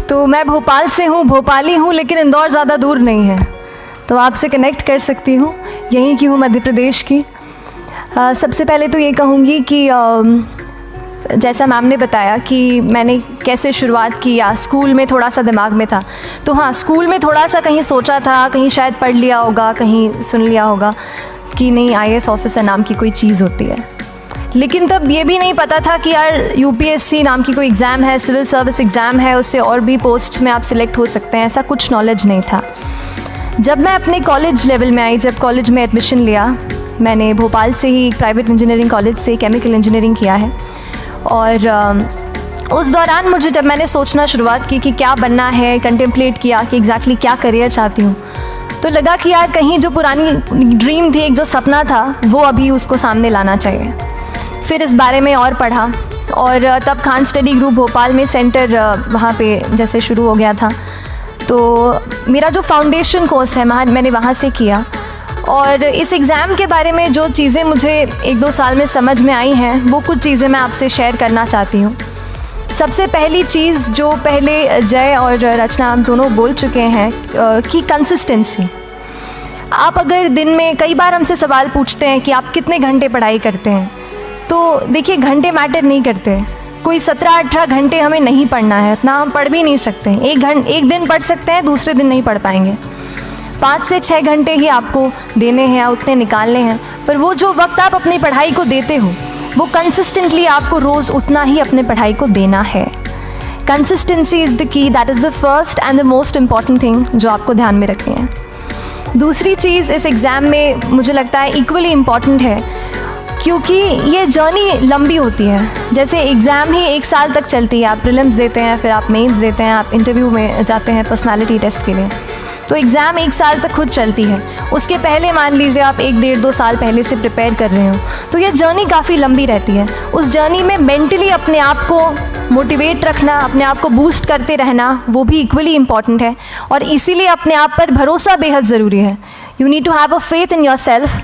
तो मैं भोपाल से हूँ, भोपाली हूँ, लेकिन इंदौर ज़्यादा दूर नहीं है, तो आपसे कनेक्ट कर सकती हूँ। यहीं की हूँ, मध्य प्रदेश की। सबसे पहले तो ये कहूँगी कि जैसा मैम ने बताया कि मैंने कैसे शुरुआत की, या स्कूल में थोड़ा सा दिमाग में था, तो हाँ, स्कूल में थोड़ा सा कहीं सोचा था, कहीं शायद पढ़ लिया होगा, कहीं सुन लिया होगा कि नहीं IAS ऑफिसर नाम की कोई चीज़ होती है। लेकिन तब ये भी नहीं पता था कि यार UPSC नाम की कोई एग्ज़ाम है, सिविल सर्विस एग्ज़ाम है, उससे और भी पोस्ट में आप सिलेक्ट हो सकते हैं, ऐसा कुछ नॉलेज नहीं था। जब मैं अपने कॉलेज लेवल में आई, जब कॉलेज में एडमिशन लिया, मैंने भोपाल से ही प्राइवेट इंजीनियरिंग कॉलेज से केमिकल इंजीनियरिंग किया है, और उस दौरान मुझे जब मैंने सोचना शुरुआत की कि क्या बनना है, कंटेम्पलेट किया कि एग्जैक्टली क्या करियर चाहती हूँ, तो लगा कि यार कहीं जो पुरानी ड्रीम थी, एक जो सपना था, वो अभी उसको सामने लाना चाहिए। फिर इस बारे में और पढ़ा, और तब खान स्टडी ग्रुप भोपाल में सेंटर वहाँ पे जैसे शुरू हो गया था, तो मेरा जो फाउंडेशन कोर्स है मैंने वहाँ से किया। और इस एग्ज़ाम के बारे में जो चीज़ें मुझे 1-2 साल में समझ में आई हैं, वो कुछ चीज़ें मैं आपसे शेयर करना चाहती हूँ। सबसे पहली चीज़ जो पहले जय और रचना आप दोनों बोल चुके हैं कि कंसिस्टेंसी। आप अगर दिन में, कई बार हमसे सवाल पूछते हैं कि आप कितने घंटे पढ़ाई करते हैं, तो देखिए घंटे मैटर नहीं करते। कोई 17-18 घंटे हमें नहीं पढ़ना है, इतना हम पढ़ भी नहीं सकते। एक दिन पढ़ सकते हैं, दूसरे दिन नहीं पढ़ पाएंगे। 5 से 6 घंटे ही आपको देने हैं, उतने निकालने हैं, पर वो जो वक्त आप अपनी पढ़ाई को देते हो, वो कंसिस्टेंटली आपको रोज़ उतना ही अपने पढ़ाई को देना है। Consistency is the key, that is the first and the most important thing जो आपको ध्यान में रखनी है। दूसरी चीज़ इस एग्ज़ाम में मुझे लगता है इक्वली इम्पॉर्टेंट है, क्योंकि ये जर्नी लंबी होती है। जैसे एग्ज़ाम ही 1 साल तक चलती है, आप प्रीलिम्स देते हैं, फिर आप मेंस देते हैं, आप इंटरव्यू में जाते हैं पर्सनालिटी टेस्ट के लिए, तो एग्ज़ाम 1 साल तक खुद चलती है। उसके पहले मान लीजिए आप 1-1.5-2 साल पहले से प्रिपेयर कर रहे हो, तो ये जर्नी काफ़ी लंबी रहती है। उस जर्नी में मेंटली अपने आप को मोटिवेट रखना, अपने आप को बूस्ट करते रहना, वो भी इक्वली इम्पॉर्टेंट है, और इसीलिए अपने आप पर भरोसा बेहद ज़रूरी है। You need to have a faith in yourself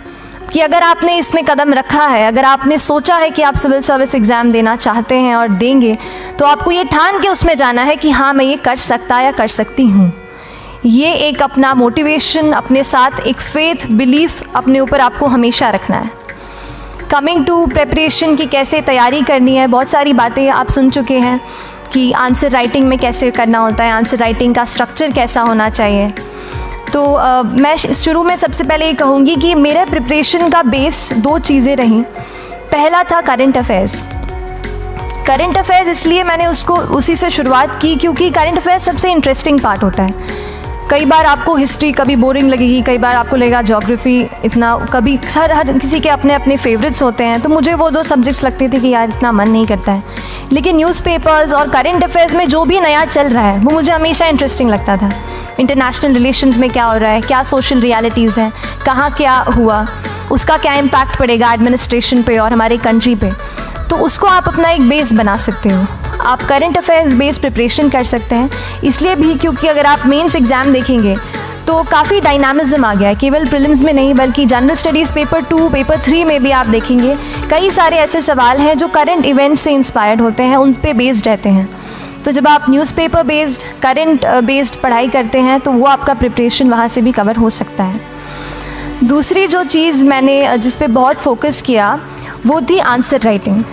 कि अगर आपने इसमें कदम रखा है, अगर आपने सोचा है कि आप सिविल सर्विस एग्ज़ाम देना चाहते हैं और देंगे, तो आपको ये ठान के उसमें जाना है कि हाँ, मैं ये कर सकता या कर सकती हूँ। ये एक अपना मोटिवेशन, अपने साथ एक फेथ, बिलीफ अपने ऊपर आपको हमेशा रखना है। कमिंग टू प्रेपरेशन की कैसे तैयारी करनी है, बहुत सारी बातें आप सुन चुके हैं कि आंसर राइटिंग में कैसे करना होता है, आंसर राइटिंग का स्ट्रक्चर कैसा होना चाहिए। तो मैं शुरू में सबसे पहले ये कहूँगी कि मेरे प्रिपरेशन का बेस 2 चीज़ें रहीं। पहला था करंट अफेयर्स। करंट अफेयर्स इसलिए मैंने उसको उसी से शुरुआत की क्योंकि करंट अफेयर्स सबसे इंटरेस्टिंग पार्ट होता है। कई बार आपको हिस्ट्री कभी बोरिंग लगेगी, कई बार आपको लगेगा ज्योग्राफी इतना, कभी हर किसी के अपने अपने फेवरेट्स होते हैं। तो मुझे वो 2 सब्जेक्ट्स लगते थे कि यार इतना मन नहीं करता है, लेकिन न्यूज़पेपर्स और करंट अफेयर्स में जो भी नया चल रहा है वो मुझे हमेशा इंटरेस्टिंग लगता था। इंटरनेशनल रिलेशंस में क्या हो रहा है, क्या सोशल रियलिटीज़ हैं, कहाँ क्या हुआ, उसका क्या इम्पैक्ट पड़ेगा एडमिनिस्ट्रेशन पे और हमारे कंट्री पे, तो उसको आप अपना एक बेस बना सकते हो। आप करंट अफेयर्स बेस्ड प्रिपरेशन कर सकते हैं, इसलिए भी क्योंकि अगर आप मेंस एग्ज़ाम देखेंगे तो काफ़ी डायनामिज्म आ गया है, केवल प्रीलिम्स में नहीं बल्कि जनरल स्टडीज़ पेपर 2, पेपर 3 में भी आप देखेंगे कई सारे ऐसे सवाल हैं जो करंट इवेंट्स से इंस्पायर्ड होते हैं, उन पे बेस्ड रहते हैं। तो जब आप न्यूज़पेपर बेस्ड, करंट बेस्ड पढ़ाई करते हैं तो वो आपका प्रिपरेशन वहाँ से भी कवर हो सकता है। दूसरी जो चीज़ मैंने जिस पे बहुत फोकस किया वो थी आंसर राइटिंग।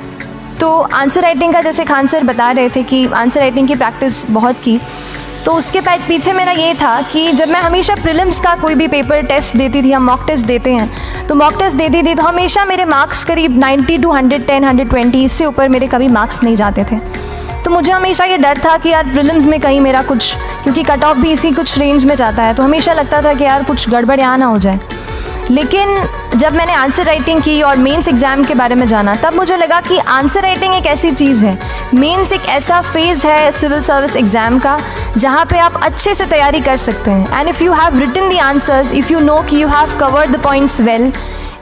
तो आंसर राइटिंग का जैसे खान सर बता रहे थे कि आंसर राइटिंग की प्रैक्टिस बहुत की, तो उसके पीछे मेरा ये था कि जब मैं हमेशा प्रीलिम्स का कोई भी पेपर टेस्ट देती थी, हम मॉक टेस्ट देते हैं, तो मॉक टेस्ट देती थी तो हमेशा मेरे मार्क्स करीब 90 to 110, 120, इससे ऊपर मेरे कभी मार्क्स नहीं जाते थे। तो मुझे हमेशा ये डर था कि यार प्रीलिम्स में कहीं मेरा कुछ, क्योंकि कट ऑफ भी इसी कुछ रेंज में जाता है, तो हमेशा लगता था कि यार कुछ गड़बड़ यहाँ ना हो जाए। लेकिन जब मैंने आंसर राइटिंग की और मेंस एग्ज़ाम के बारे में जाना, तब मुझे लगा कि आंसर राइटिंग एक ऐसी चीज़ है, मेंस एक ऐसा फेज़ है सिविल सर्विस एग्ज़ाम का जहाँ पे आप अच्छे से तैयारी कर सकते हैं। And if you have written the answers, if you know कि you have covered the points well,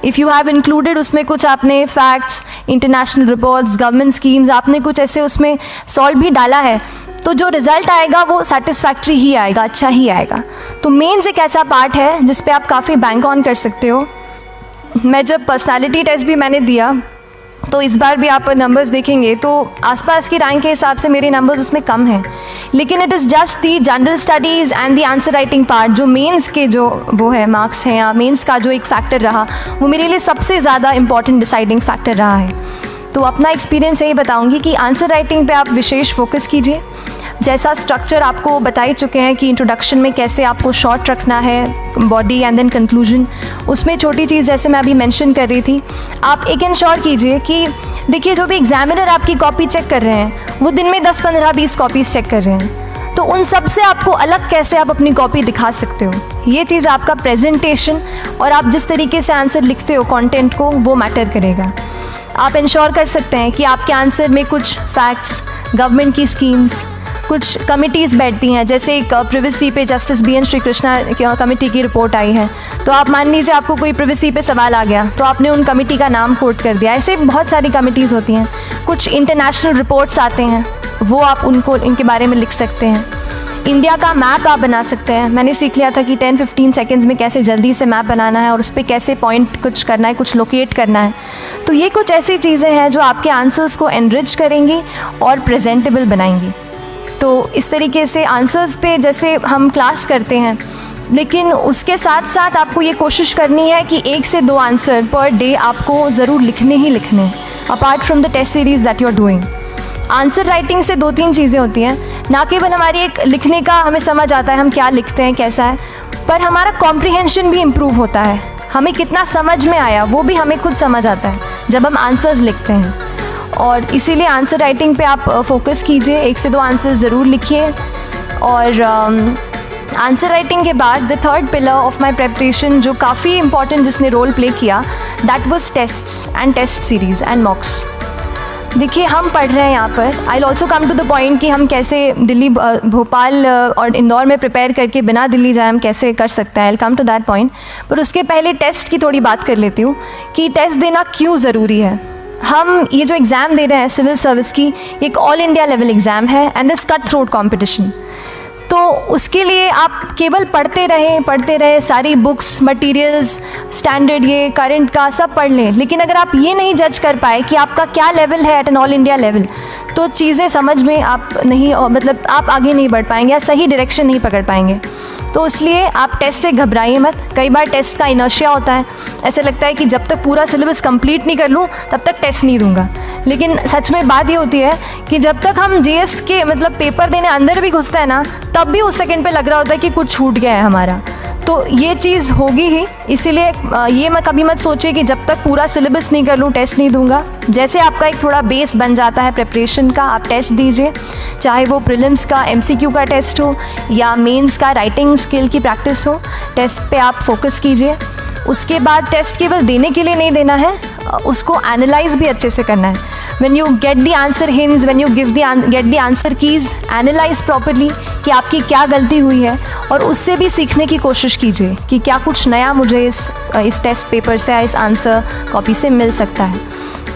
if you have included उसमें कुछ आपने facts, international reports, government schemes, आपने कुछ ऐसे उसमें सॉल्व भी डाला है, तो जो रिज़ल्ट आएगा वो सेटिस्फैक्ट्री ही आएगा, अच्छा ही आएगा। तो मेंस एक ऐसा पार्ट है जिस पे आप काफ़ी बैंक ऑन कर सकते हो। मैं जब पर्सनालिटी टेस्ट भी मैंने दिया तो इस बार भी आप नंबर्स देखेंगे तो आसपास की रैंक के हिसाब से मेरे नंबर्स उसमें कम हैं, लेकिन it is just the general studies and the answer writing part, जो मेंस के जो वो है मार्क्स हैं या मेंस का जो एक फैक्टर रहा, वो मेरे लिए सबसे ज़्यादा इंपॉर्टेंट डिसाइडिंग फैक्टर रहा है। तो अपना एक्सपीरियंस यही बताऊंगी कि आंसर राइटिंग पे आप विशेष फोकस कीजिए। जैसा स्ट्रक्चर आपको बता ही चुके हैं कि इंट्रोडक्शन में कैसे आपको शॉर्ट रखना है, बॉडी एंड देन कंक्लूजन, उसमें छोटी चीज़ जैसे मैं अभी मेंशन कर रही थी, आप एक इंश्योर कीजिए कि देखिए जो भी एग्जामिनर आपकी कॉपी चेक कर रहे हैं वो दिन में 10, 15, 20 कॉपीज़ चेक कर रहे हैं, तो उन सब से आपको अलग कैसे आप अपनी कॉपी दिखा सकते हो, ये चीज़ आपका प्रेजेंटेशन और आप जिस तरीके से आंसर लिखते हो कंटेंट को, वो मैटर करेगा। आप इंश्योर कर सकते हैं कि आपके आंसर में कुछ फैक्ट्स, गवर्नमेंट की स्कीम्स, कुछ कमिटीज़ बैठती हैं, जैसे एक प्रिवेसी पे justice BN Shri Krishna committee की रिपोर्ट आई है, तो आप मान लीजिए आपको कोई प्रिवेसी पे सवाल आ गया तो आपने उन कमेटी का नाम कोट कर दिया। ऐसे बहुत सारी कमिटीज़ होती हैं। कुछ इंटरनेशनल रिपोर्ट्स आते हैं, वो आप उनको इनके बारे में लिख सकते हैं। इंडिया का मैप आप बना सकते हैं। मैंने सीख लिया था कि 10-15 सेकेंड्स में कैसे जल्दी से मैप बनाना है और उस पर कैसे पॉइंट कुछ करना है, कुछ लोकेट करना है। तो ये कुछ ऐसी चीज़ें हैं जो आपके आंसर्स को एनरिच करेंगी और प्रेजेंटेबल बनाएंगी। तो इस तरीके से आंसर्स पे जैसे हम क्लास करते हैं, लेकिन उसके साथ साथ आपको ये कोशिश करनी है कि 1 से 2 आंसर पर डे आपको ज़रूर लिखने ही लिखने, apart from the test series that you are doing. Answer writing से 2-3 चीज़ें होती हैं, ना केवल हमारी एक लिखने का हमें समझ आता है हम क्या लिखते हैं कैसा है, पर हमारा कॉम्प्रिहेंशन भी इम्प्रूव होता है। हमें कितना समझ में आया वो भी हमें खुद समझ आता है जब हम आंसर्स लिखते हैं, और इसीलिए आंसर राइटिंग पे आप फोकस कीजिए। 1 से 2 आंसर ज़रूर लिखिए। और आंसर राइटिंग के बाद the third pillar of my preparation जो काफ़ी इंपॉर्टेंट जिसने रोल प्ले किया, that was tests and test series and mocks. देखिए हम पढ़ रहे हैं यहाँ पर, I will also come to the point कि हम कैसे दिल्ली, भोपाल और इंदौर में प्रिपेयर करके बिना दिल्ली जाए हम कैसे कर सकते हैं। I will come to that point, पर उसके पहले टेस्ट की थोड़ी बात कर लेती हूँ कि टेस्ट देना क्यों ज़रूरी है। हम ये जो एग्ज़ाम दे रहे हैं सिविल सर्विस की, एक ऑल इंडिया लेवल एग्ज़ाम है and this cut throat competition. तो उसके लिए आप केवल पढ़ते रहे, सारी बुक्स, मटेरियल्स, स्टैंडर्ड, ये करंट का सब पढ़ लें, लेकिन अगर आप ये नहीं जज कर पाए कि आपका क्या लेवल है at an all India level, तो चीज़ें समझ में आप नहीं, मतलब आप आगे नहीं बढ़ पाएंगे या सही डायरेक्शन नहीं पकड़ पाएंगे। तो इसलिए आप टेस्ट से घबराइए मत। कई बार टेस्ट का इनर्शिया होता है, ऐसे लगता है कि जब तक पूरा सिलेबस कंप्लीट नहीं कर लूँ तब तक टेस्ट नहीं दूंगा, लेकिन सच में बात ये होती है कि जब तक हम GS के मतलब पेपर देने अंदर भी घुसते हैं ना, तब भी उस सेकंड पे लग रहा होता है कि कुछ छूट गया है हमारा। तो ये चीज़ होगी ही, इसीलिए ये मैं कभी मत सोचिए कि जब तक पूरा सिलेबस नहीं कर लूँ टेस्ट नहीं दूंगा। जैसे आपका एक थोड़ा बेस बन जाता है प्रिपरेशन का, आप टेस्ट दीजिए, चाहे वो प्रीलिम्स का MCQ का टेस्ट हो या मेंस का राइटिंग स्किल की प्रैक्टिस हो, टेस्ट पे आप फोकस कीजिए। उसके बाद टेस्ट केवल देने के लिए नहीं देना है, उसको एनालाइज भी अच्छे से करना है। When you get the answer hints, when you get the answer keys, analyze properly कि आपकी क्या गलती हुई है, और उससे भी सीखने की कोशिश कीजिए कि क्या कुछ नया मुझे इस टेस्ट पेपर से या इस आंसर कॉपी से मिल सकता है।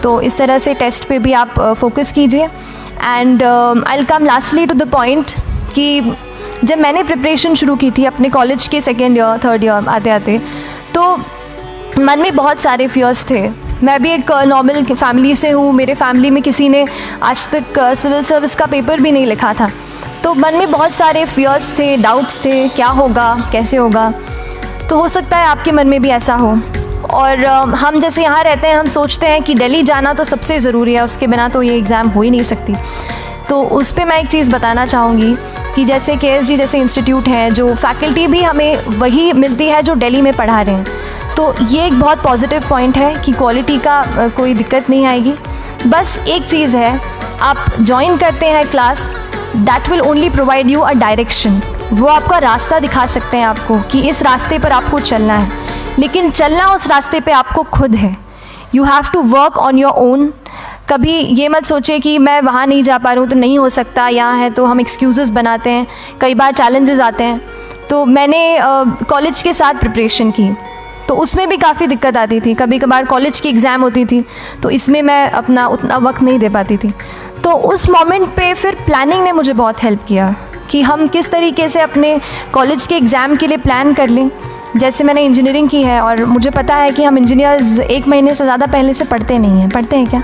तो इस तरह से टेस्ट पे भी आप फोकस कीजिए। And I will come lastly to the point कि जब मैंने प्रिपरेशन शुरू की थी अपने कॉलेज के 2nd ईयर 3rd ईयर आते आते, तो मन में बहुत सारे फियर्स थे। मैं भी एक नॉर्मल फैमिली से हूँ, मेरे फैमिली में किसी ने आज तक सिविल सर्विस का पेपर भी नहीं लिखा था, तो मन में बहुत सारे फियर्स थे, डाउट्स थे, क्या होगा, कैसे होगा। तो हो सकता है आपके मन में भी ऐसा हो। और हम जैसे यहाँ रहते हैं, हम सोचते हैं कि दिल्ली जाना तो सबसे ज़रूरी है, उसके बिना तो ये एग्ज़ाम हो ही नहीं सकती। तो उस पर मैं एक चीज़ बताना चाहूँगी कि जैसे KSG जैसे इंस्टीट्यूट है, जो फैकल्टी भी हमें वही मिलती है जो दिल्ली में पढ़ा रहे हैं, तो ये एक बहुत पॉजिटिव पॉइंट है कि क्वालिटी का कोई दिक्कत नहीं आएगी। बस एक चीज़ है, आप ज्वाइन करते हैं class, that will only provide you a direction. वो आपका रास्ता दिखा सकते हैं आपको कि इस रास्ते पर आपको चलना है, लेकिन चलना उस रास्ते पे आपको खुद है। You have to work on your own. कभी ये मत सोचिए कि मैं वहाँ नहीं जा पा रहा हूँ तो नहीं हो सकता, यहाँ है, तो हम एक्सक्यूज़ेस बनाते हैं। कई बार चैलेंजेस आते हैं। तो मैंने कॉलेज के साथ प्रिपरेशन की, तो उसमें भी काफ़ी दिक्कत आती थी। कभी कभार कॉलेज की एग्ज़ाम होती थी तो इसमें मैं अपना उतना वक्त नहीं दे पाती थी। तो उस मोमेंट पे फिर प्लानिंग ने मुझे बहुत हेल्प किया कि हम किस तरीके से अपने कॉलेज के एग्ज़ाम के लिए प्लान कर लें। जैसे मैंने इंजीनियरिंग की है और मुझे पता है कि हम इंजीनियर्स 1 महीने से ज़्यादा पहले से पढ़ते नहीं हैं। पढ़ते हैं क्या?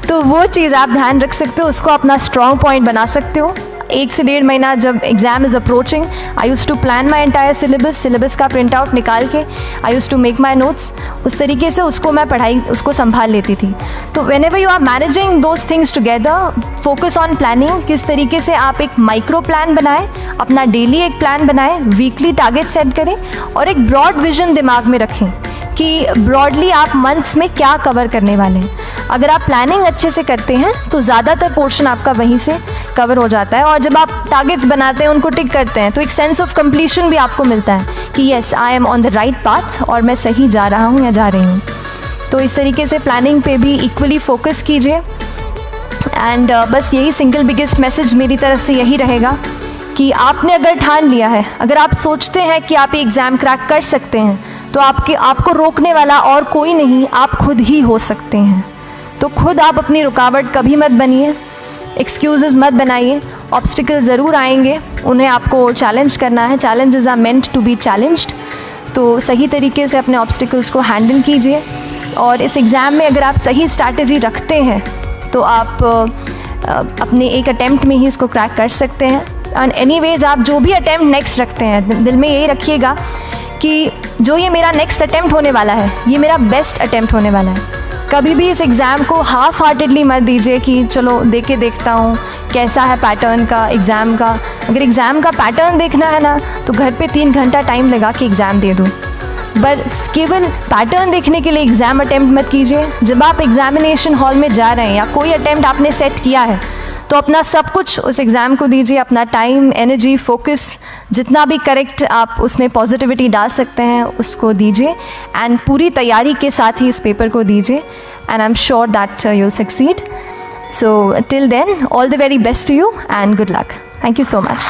तो वो चीज़ आप ध्यान रख सकते हो, उसको अपना स्ट्रॉन्ग पॉइंट बना सकते हो। 1 से 1.5 महीना जब exam is approaching, I use to plan my entire syllabus का प्रिंट आउट निकाल के I use to make my notes, उस तरीके से उसको मैं उसको संभाल लेती थी। तो whenever you are managing those things together, focus on planning, किस तरीके से आप एक माइक्रो प्लान बनाएं, अपना डेली एक प्लान बनाएं, वीकली टारगेट सेट करें और एक ब्रॉड विजन दिमाग में रखें कि ब्रॉडली आप मंथ्स में क्या कवर करने वाले हैं। अगर आप प्लानिंग अच्छे से करते हैं तो ज़्यादातर पोर्शन आपका वहीं से कवर हो जाता है, और जब आप टारगेट्स बनाते हैं, उनको टिक करते हैं, तो एक सेंस ऑफ कंप्लीशन भी आपको मिलता है कि yes I am on the right path और मैं सही जा रहा हूँ या जा रही हूँ। तो इस तरीके से प्लानिंग पे भी इक्वली फोकस कीजिए। एंड बस यही सिंगल बिगेस्ट मैसेज मेरी तरफ से यही रहेगा कि आपने अगर ठान लिया है, अगर आप सोचते हैं कि आप ये एग्ज़ाम क्रैक कर सकते हैं, तो आपको रोकने वाला और कोई नहीं, आप खुद ही हो सकते हैं। तो खुद आप अपनी रुकावट कभी मत बनिए, एक्सक्यूज़ेस मत बनाइए। ऑब्स्टिकल ज़रूर आएंगे, उन्हें आपको चैलेंज करना है। Challenges are meant to be challenged. तो सही तरीके से अपने ऑब्स्टिकल्स को हैंडल कीजिए, और इस एग्ज़ाम में अगर आप सही स्ट्रैटेजी रखते हैं तो आप अपने एक अटैम्प्ट में ही इसको क्रैक कर सकते हैं। एंड एनीवेज आप जो भी अटैम्प्ट नेक्स्ट रखते हैं, दिल में यही रखिएगा कि जो ये मेरा नेक्स्ट अटैम्प्ट होने वाला है, ये मेरा बेस्ट अटैम्प्ट होने वाला है। कभी भी इस एग्ज़ाम को हाफ हार्टेडली मत दीजिए कि चलो दे के देखता हूँ कैसा है पैटर्न का एग्ज़ाम का। अगर एग्ज़ाम का पैटर्न देखना है ना, तो घर पे 3 घंटा टाइम लगा के एग्ज़ाम दे दो, बस केवल पैटर्न देखने के लिए एग्ज़ाम अटैम्प्ट मत कीजिए। जब आप एग्ज़ामिनेशन हॉल में जा रहे हैं या कोई अटैम्प्ट आपने सेट किया है, तो अपना सब कुछ उस एग्ज़ाम को दीजिए, अपना टाइम, एनर्जी, फोकस, जितना भी करेक्ट आप उसमें पॉजिटिविटी डाल सकते हैं उसको दीजिए, एंड पूरी तैयारी के साथ ही इस पेपर को दीजिए, and I am sure that you will succeed. So till then, all the very best to you and good luck. Thank you so much.